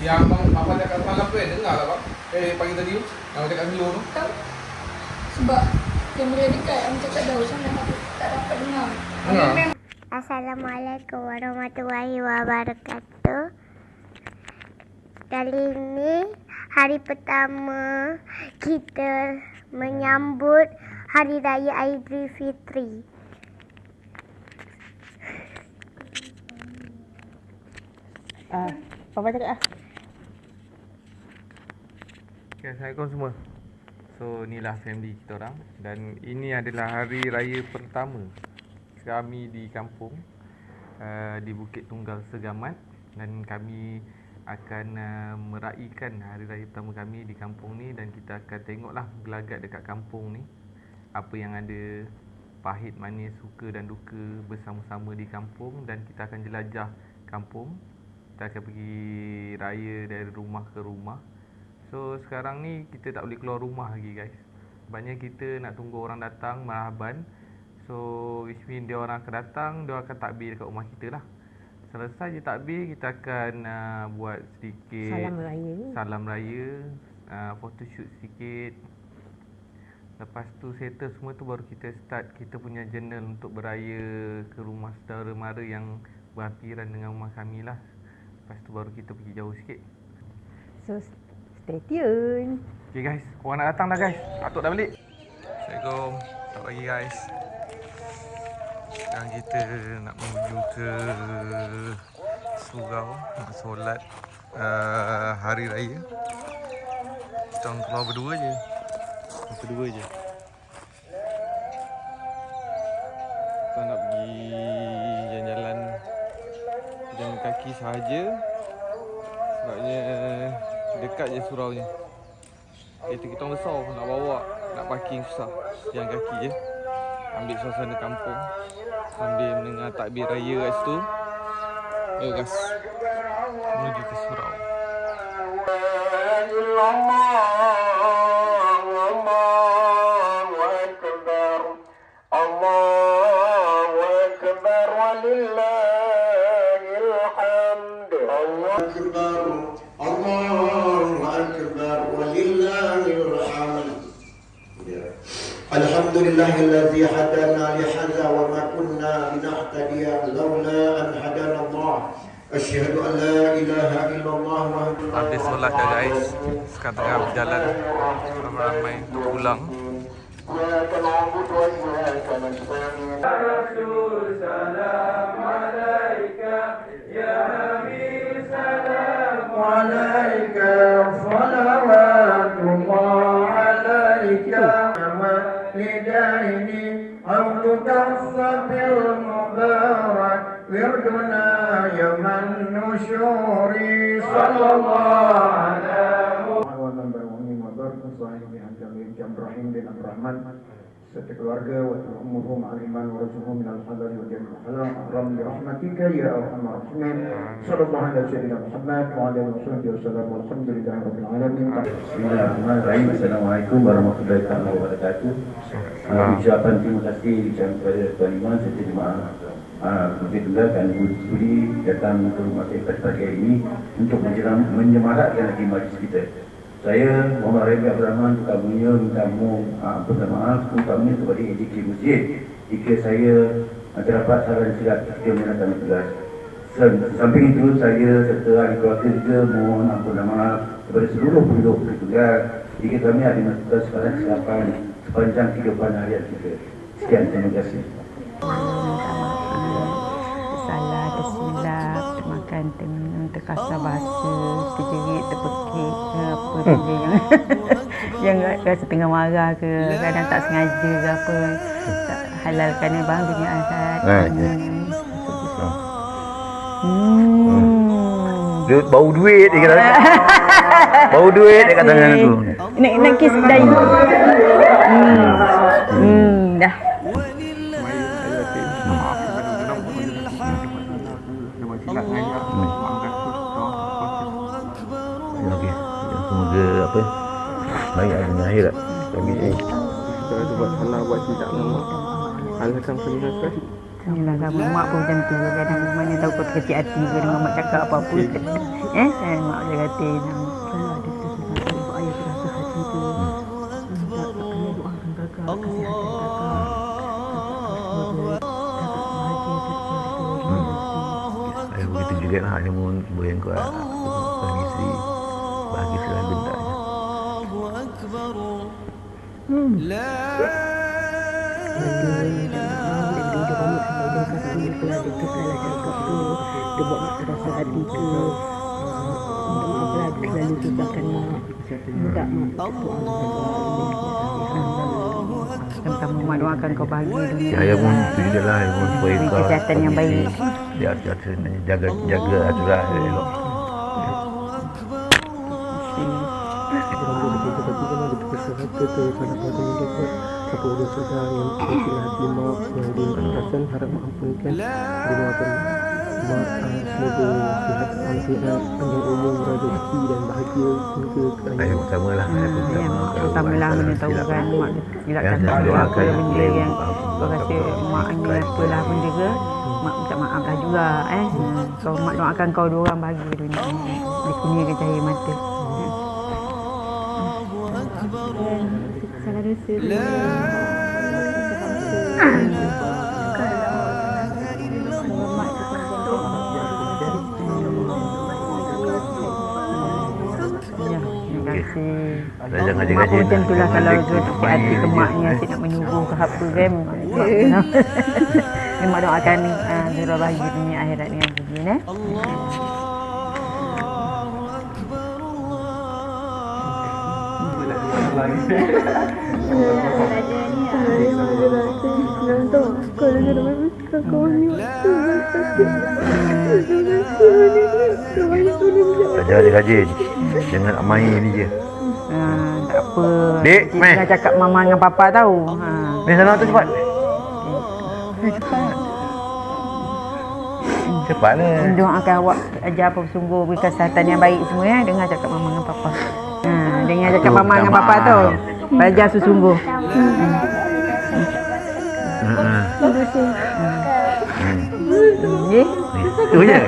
Yang abang cakap semalam tu dengar lah bang. Pagi tadi tu, yang cakap dulu tu. Tahu? Sebab kamera dekat, abang cakap dah sana aku tak dapat dengar. Assalamualaikum warahmatullahi wabarakatuh. Kali ini hari pertama kita menyambut Hari Raya Aidilfitri. Papa cakap Okay, Assalamualaikum semua. So, inilah family kita orang. Dan ini adalah hari raya pertama kami di kampung, di Bukit Tunggal Segamat. Dan kami akan meraihkan hari raya pertama kami di kampung ni. Dan kita akan tengoklah gelagat dekat kampung ni, apa yang ada, pahit, manis, suka dan duka bersama-sama di kampung. Dan kita akan jelajah kampung. Kita akan pergi raya dari rumah ke rumah. So sekarang ni kita tak boleh keluar rumah lagi guys. Sebabnya kita nak tunggu orang datang marhaban. So which mean dia orang akan datang, dia akan takbir dekat rumah kita lah. Selesai je takbir, kita akan buat sedikit salam raya, photoshoot sikit. Lepas tu settle semua tu baru kita start kita punya journal untuk beraya ke rumah saudara mara yang berhampiran dengan rumah kami lah. Lepas tu baru kita pergi jauh sikit. So stay tune. Okay guys, korang nak datang dah guys. Atuk dah balik. Assalamualaikum. Selamat pagi guys. Sekarang kita nak menuju ke surau nak solat hari raya. Kita orang keluar berdua je. Berdua je. Kita nak pergi jalan-jalan jalan kaki sahaja. Sebabnya dekat je suraunya. Kereta kita orang besar nak bawa, nak parking susah. Jalan kaki je. Ambil suasana kampung sambil mendengar takbir raya kat situ. Ayo guys, menuju ke surau. Alhamdulillahilladzi hadana li hadza wa ma kunna linahtadiya laula an hadana Allah. Asyhadu an la ilaha illallah wa Habis solat dah guys. Sekarang tengah berjalan ramai-ramai untuk pulang. لدائني عودك الصبر المبارك وردنا يوم النشور صلى الله على محمد serta keluarga wa ummuhum aliman wa rasulhum min al-hadari wa jannah halam ahram bi rahmatika ya arhamar rahimin sallallahu alaihi wasallam Muhammad wa ala alihi wasallam walhamdulillahi rabbil alamin. Bismillahirrahmanirrahim. Assalamualaikum warahmatullahi wabarakatuh. Ucapan terima kasih kepada Tuan Imam serta jemaah Bukit Tunggal dan Budi datang ke rumah saya pada pagi ini untuk menyemarakkan lagi majlis kita. Saya Muhammad Rabi Abdul Rahman utamanya minta maaf utamanya kepada AJK Masjid jika saya terdapat salah dan silap ketika menggunakan tugas. Samping itu saya serta ahli keluarga juga mohon ampun dan maaf kepada seluruh penduduk Bukit Tunggal jika kami ada melakukan kesalahan kesilapan sepanjang kehidupan harian kita. Sekian, terima kasih. Salah, tersilap, termakan, terkasar bahasa, terjerit, terpekik, apa saja yang rasa tengah marah ke, kadang tak sengaja ke apa. Halalkan bang dunia akhirat. Dia bau duit dia kata. Bau duit dia kata dengan aku. Nak kiss dahi. Dah. Okey. Semoga apa? Baik dunia akhirat. Bagi Kita ada buat salah, buat tidak, halalkan segala sesuatu. Inilah sama mak pun macam tu. Kadang mana tahu kau kecil hati ke dengan mak cakap apa-apa. Mak dia kata kalau ada sesuatu yang buat ayah terasa hati tu, minta ayah doakan kakak, kesihatan kakak. Saya begitu juga lah. Dia pun boleh kau suami isteri bagi segala bendanya. Dia buat mak terasa hati ke, minta maaf lah selalu susahkan mak, minta mak pertama mak doakan kau bahagia dunia. Saya pun tu je lah. Saya pun supaya Beri kau kesihatan yang baik. Jaga aturan elok. Apa udah sedar yang mungkin hati maaf yang dimaafkan harap mengampunkan dimaafkan mak semoga sihat walafiat panjang umur rezeki dan bahagia hingga ke Saya pertama lah. Pertamalah menyatakan mak silapkan apa benda yang kau rasa mak ni apalah benda ke, mak minta maaf lah juga kau mak doakan kau dua orang bahagia dunia ni, dikurniakan cahaya mata. Salah dosa Jangan mak pun macam tu lah. Kalau sakit hati ke maknya asyik nak menyuruh ke apa kan, mak doakan Zura bahagia dunia akhirat dengan begini Rajin. Jangan nak main ni je. Tak apa. Dek, mai. Dah cakap mama dengan papa tahu. Ni sana tu cepat. Cepatlah. Doakan awak ajar apa sungguh beri kesihatan yang baik semua ya. Dengar cakap mama dengan papa. Dengar cakap mama dengan papa tu. Belajar sesungguh. Tu je.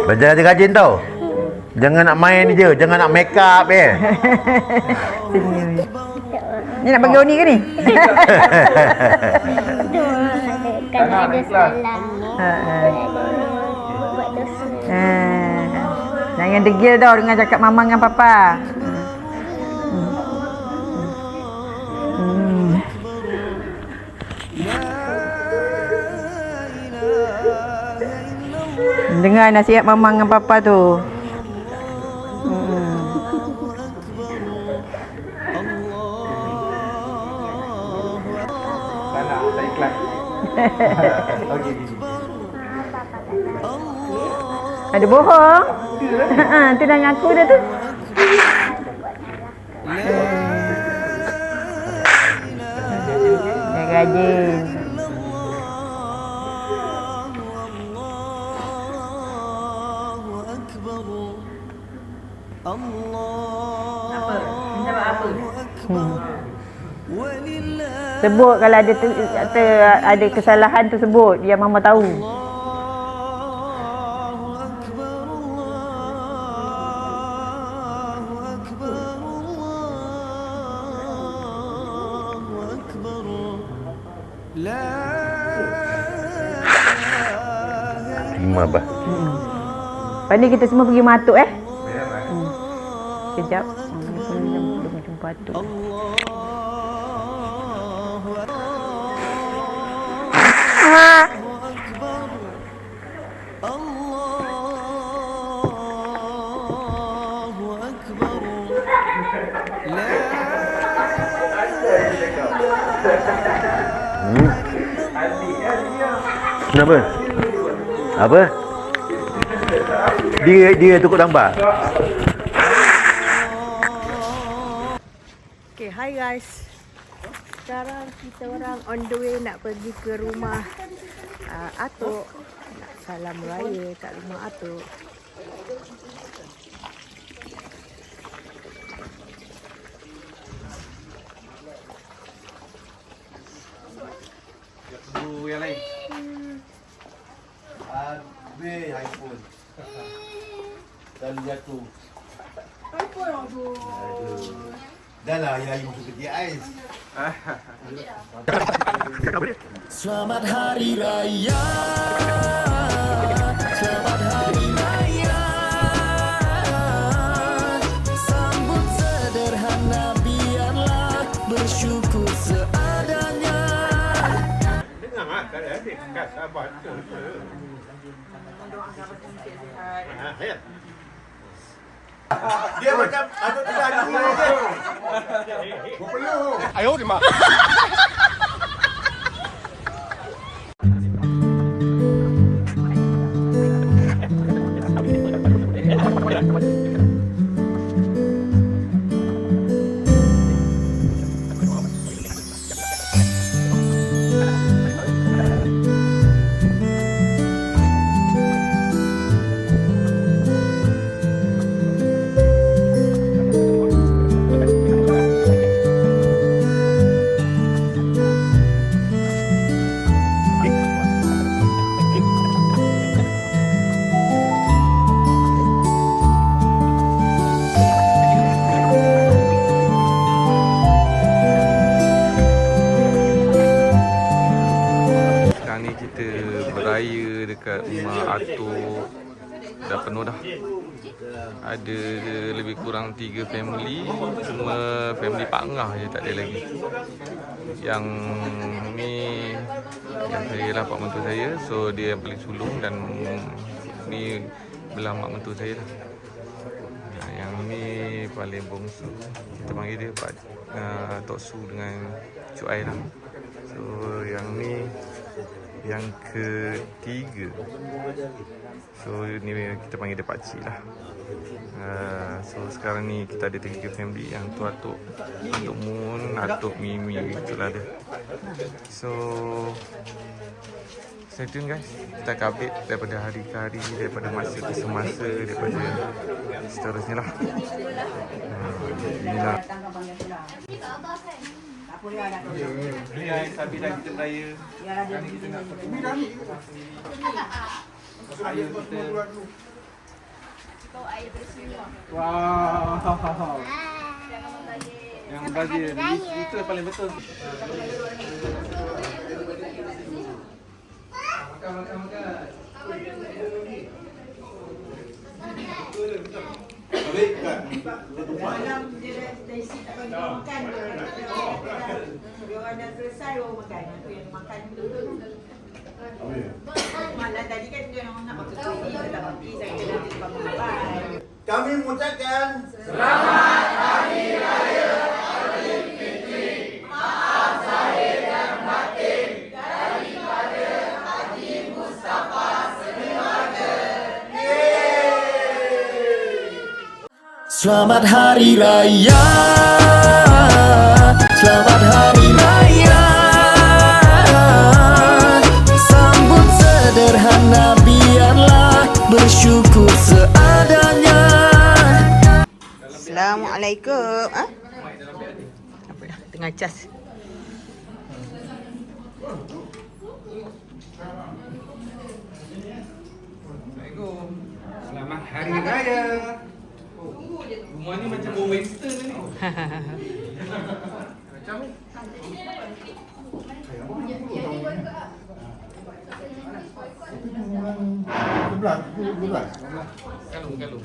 Belajar rajin tau. Jangan nak main ni je. Jangan nak make up Senyum. Ni nak bagi Oni ke ni? Kalau ada salah, buat dosa. Jangan degil tau dengan cakap mama dengan papa. Dengar nasihat mama dengan papa tu. Tak ikhlas. Okey. Ada bohong? Tu dah ngaku dah tu. Rajin. Sebut kalau ada kesalahan tu sebut biar mama tahu. Terima abah. Lepas ni kita semua pergi matuk Sekejap. Ni pun dah jumpa atuk. Kenapa? Apa? Dia tukar gambar. Okay, hi guys. Sekarang kita orang on the way nak pergi ke rumah Atuk. Nak salam raya kat rumah Atuk. yang lain. Habis iPhone. Lalu jatuh. iPhone aku. Dah lah air masuk ketiak ais. Selamat Hari Raya. Selamat Hari Raya. Sambut sederhana biarlah bersyukur seadanya. Dengar makan adik kata baca. Dia macam ada tadi. Ayo di mak. Sekarang ni kita beraya dekat rumah atuk. Dah penuh dah. Ada lebih kurang 3 family. Semua family Pak Ngah je tak ada lagi. Yang ni yang saya lah pak mentua saya. So dia yang paling sulung dan ni belah mak mentua saya lah. Yang ni paling bongsu. Kita panggil dia Pak Tok Su dengan Cuk Ai lah. So yang ni yang ketiga. So ni kita panggil dia Pakcik lah. So sekarang ni kita ada 3 family. Yang tu Atuk Mun, Atuk Mimi, itulah dia. So stay tune guys. Kita akan update daripada hari ke hari, daripada masa ke semasa, daripada seterusnya lah. Inilah beli air sabi dah kita beraya. Sekarang ni kita nak air kita. Wow. Yang bazir itu yang paling betul. Makan. Baik kan? Dalam dia dari situ tak bagi makan. Dia orang dah selesai orang makan. Tu yang makan dulu. Malam tadi kan dia orang nak makan kuih, tak pergi saya kena tempat makan. Kami mengucapkan Selamat Hari Raya Aidilfitri. Maaf zahir dan batin daripada Haji Mustafa sekeluarga. Selamat Hari Raya. Selamat Hari Raya. Sambut sederhana biarlah bersyukur seadanya. Assalamualaikum. Apa ya? Tengah cas. Assalamualaikum. Selamat Hari Raya. Rumah ni macam bau western ni. Macam ni. Kalung.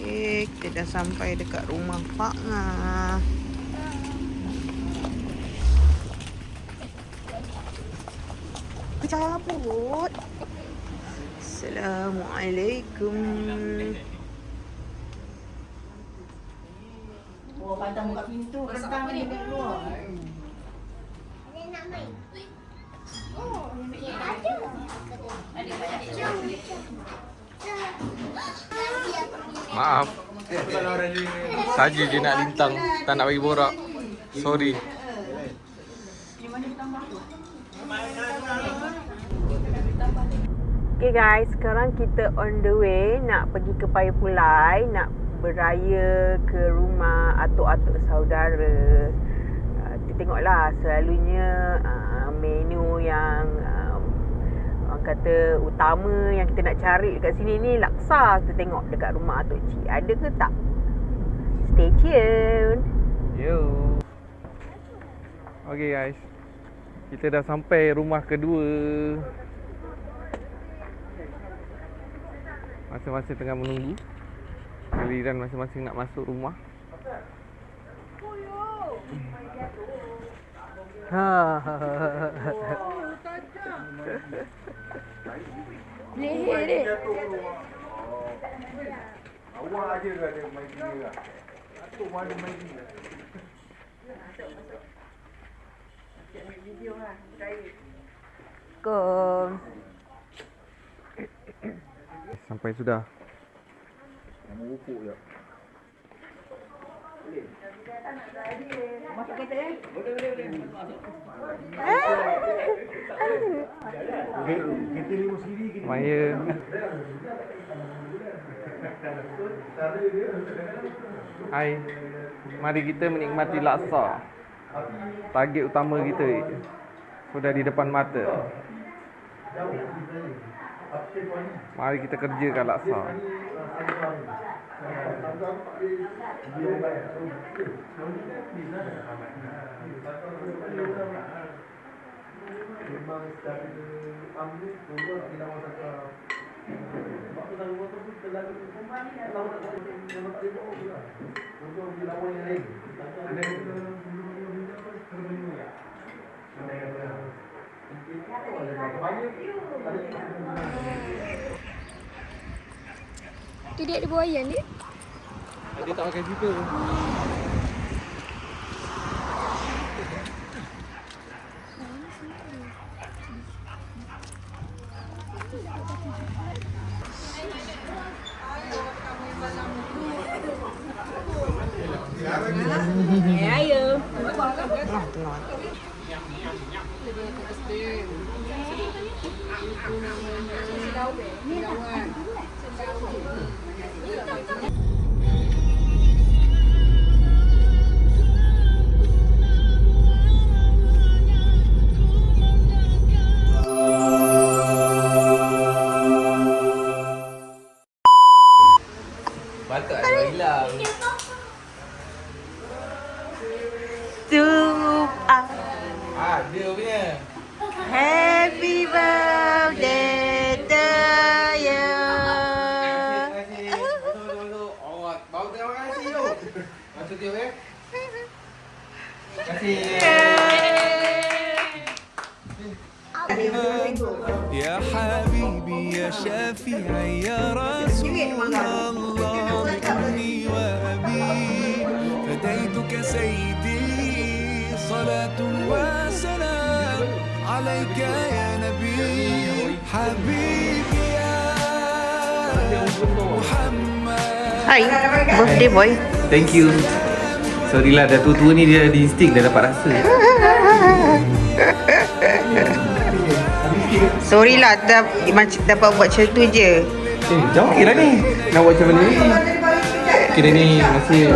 Kita dah sampai dekat rumah Pak Ngah. Kecabut. Assalamualaikum. Oh, pantang buka pintu. Pantang ni dia keluar. Ada nak main? Oh, ada. Maaf. Saja je nak lintang, tak nak bagi borak. Sorry. Okay guys, sekarang kita on the way nak pergi ke Payapulai, nak beraya ke rumah atuk-atuk saudara. tengoklah selalunya menu yang orang kata utama yang kita nak cari dekat sini ni laksa. Kita tengok dekat rumah Atuk Cik ada ke tak. Stay tuned. Yo. Okay guys, kita dah sampai rumah kedua. Masing-masing tengah menunggu giliran masing-masing nak masuk rumah. Leher dia. Awak aja ke ada main gini lah. Atuk pun ada main gini. Sampai sudah. Nama rupuk je. Kita lima sendiri kita. Maya. Hai. Mari kita menikmati laksa. Target utama kita sudah di depan mata. Mari kita kerjakan laksa. Tu dia ada buaya ni. Dia tak pakai zipper. Ayo. Batak ada hilang. Dia punya. Happy birthday to you. Terima kasih. Masuk. Oh, baru terima kasih tu. Masuk tiup ya. Terima kasih. يا حبيبي يا شافعي يا رسول الله أمي وأبي فديتك سيدي صلاة وسلام عليك يا نبي حبيبي يا محمد. Hai, birthday boy. Thank you. Sorry lah, dah tua-tua ni dia di insting dah dapat rasa. Sorry lah, dapat buat macam tu je. Dah okey lah ni. Nak buat macam mana ni? Kira ni masih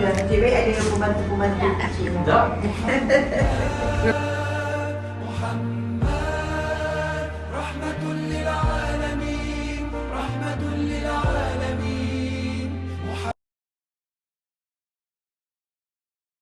Nasib baik ada pembantu-pembantu kecil.